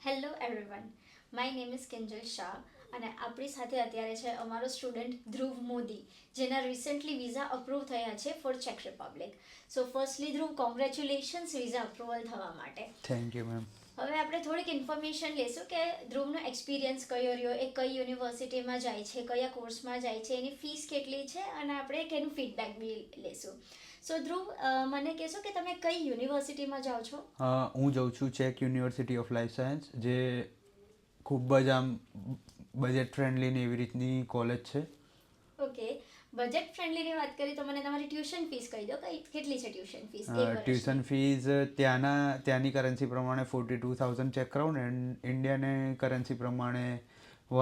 Hello everyone, my name is Kinjal Shah અને આપણી સાથે અત્યારે છે અમારો સ્ટુડન્ટ ધ્રુવ મોદી, જેના રિસેન્ટલી વિઝા અપ્રૂવ થયા છે ફોર ચેક રિપબ્લિક. સો ફર્સ્ટલી ધ્રુવ, કોંગ્રેચ્યુલેશન્સ વિઝા અપ્રુવલ થવા માટે. Thank you ma'am. હવે આપણે થોડીક ઇન્ફોર્મેશન લેશું કે ધ્રુવનો એક્સપિરિયન્સ કયો રહ્યો, એ કઈ યુનિવર્સિટીમાં જાય છે, કયા કોર્સમાં જાય છે, એની ફીસ કેટલી છે અને આપણે એક એનું ફીડબેક બી લેશું. સો ધ્રુવ, મને કહેશો કે તમે કઈ યુનિવર્સિટીમાં જાઓ છો? હું જાઉં છું check university of life science, જે ખૂબ જ આમ બજેટ ફ્રેન્ડલી ને એવી રીતની કોલેજ છે. ઓકે, બજેટ ફ્રેન્ડલીની વાત કરી તો મને તમારી ટ્યુશન ફીસ કહી દો, કેટલી છે ટ્યુશન ફીસ એક વર્ષની? ટ્યુશન ફીસ ત્યાંની કરન્સી પ્રમાણે 42,000 ચેક ક્રાઉન એન્ડ ઇન્ડિયન કરન્સી પ્રમાણે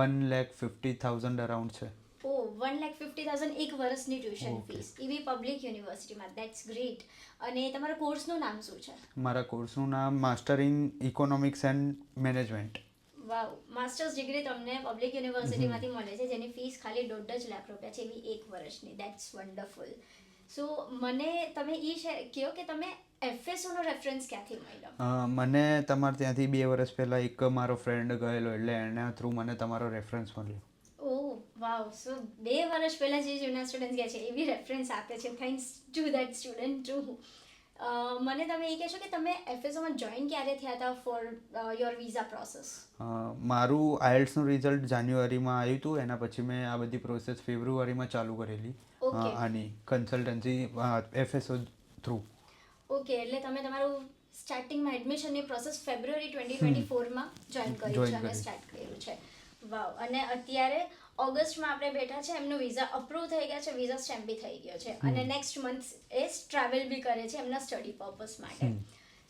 1,50,000 અરાઉન્ડ છે. ઓ, 1,50,000 એક વર્ષની ટ્યુશન ઓકે. ફીસ, એવી પબ્લિક યુનિવર્સિટીમાં. That's great. અને તમારા કોર્સનું નામ શું છે? મારા કોર્સનું નામ master in economics and management. Wow, masters degree તમને પબ્લિક યુનિવર્સિટીમાંથી મળે છે, જેની ફીસ ખાલી 1.5 લાખ રૂપિયા છે, એવી એક વર્ષની. That's wonderful. સો મને તમે એ કહો કે તમે એફએસઓનો રેફરન્સ ક્યાંથી મળ્યો? મને તમારે ત્યાંથી 2 વર્ષ પહેલાં એક મારો ફ્રેન્ડ ગયેલો, એટલે એના થ્રુ મને તમારો રેફરન્સ મળ્યો. ઓહ વાવ, સો 2 વર્ષ પહેલા જે જૂના સ્ટુડન્ટ ગયા છે એવી રેફરન્સ આપે છે. Thanks to that student to. મને તમે એ કહેશો કે તમે એફએસઓમાં જોઈન ક્યારે થયા હતા ફોર યોર વિઝા પ્રોસેસ? મારું આઈએલ્ટ્સનું રિઝલ્ટ જાન્યુઆરીમાં આવ્યું હતું, એના પછી મેં આ બધી પ્રોસેસ ફેબ્રુઆરીમાં ચાલુ કરેલી. Okay. આની કન્સલ્ટન્સી એફએસઓ થ્રુ. ઓકે, એટલે તમે તમારું સ્ટાર્ટિંગમાં એડમિશનની પ્રોસેસ ફેબ્રુઆરી 2024માં જોઈન કર્યું Join છે અને કર્યું. સ્ટાર્ટ કર્યું છે. વાવ. અને અત્યારે ઓગસ્ટમાં આપણે બેઠા છે, એમનું વિઝા અપ્રૂવ થઈ ગયા છે, વિઝા સ્ટેમ્પ બી થઈ ગયો છે અને નેક્સ્ટ મંથ એ ટ્રાવેલ બી કરે છે એમના સ્ટડી પર્પસ માટે.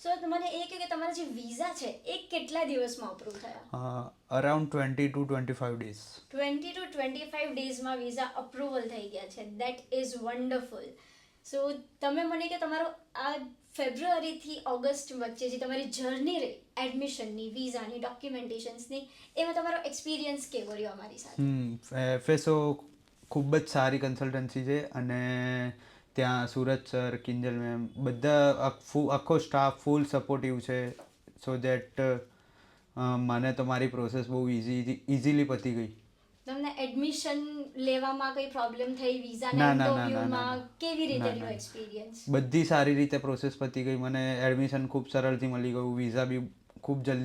સો મને એ કહે કે તમારા જે વિઝા છે એ કેટલા દિવસમાં અપ્રૂવ થયા? Around 20 to 25 days. 20 to 25 ડેઝમાં વિઝા અપ્રુવલ થઈ ગયા છે. That is wonderful. સો તમે મને કે તમારો આ ફેબ્રુઆરીથી ઓગસ્ટ વચ્ચે જે તમારી જર્ની રહી એડમિશનની, વિઝાની, ડોક્યુમેન્ટેશન્સની, એમાં તમારો એક્સપિરિયન્સ કેવો રહ્યો અમારી સાથે? એફએસઓ ખૂબ જ સારી કન્સલ્ટન્સી છે, અને ત્યાં સુરત સર, કિંજલ મેમ, બધા આખો સ્ટાફ ફૂલ સપોર્ટિવ છે. સો દેટ મને તો મારી પ્રોસેસ બહુ ઇઝીલી પતી ગઈ. તમને એડમિશન લેવામાં કઈ પ્રોબ્લેમ થઈ? ના, વિઝાના ના, ના, ના, ઇન્ટરવ્યુમાં ના. કેવી રીતે ના, રહ્યો ના. એક્સપિરિયન્સ? બધી સારી રીતે પ્રોસેસ પતી ગઈ. મને એડમિશન ખૂબ સરળથી મળી ગયું, વિઝા બી ખૂબ જલ્દી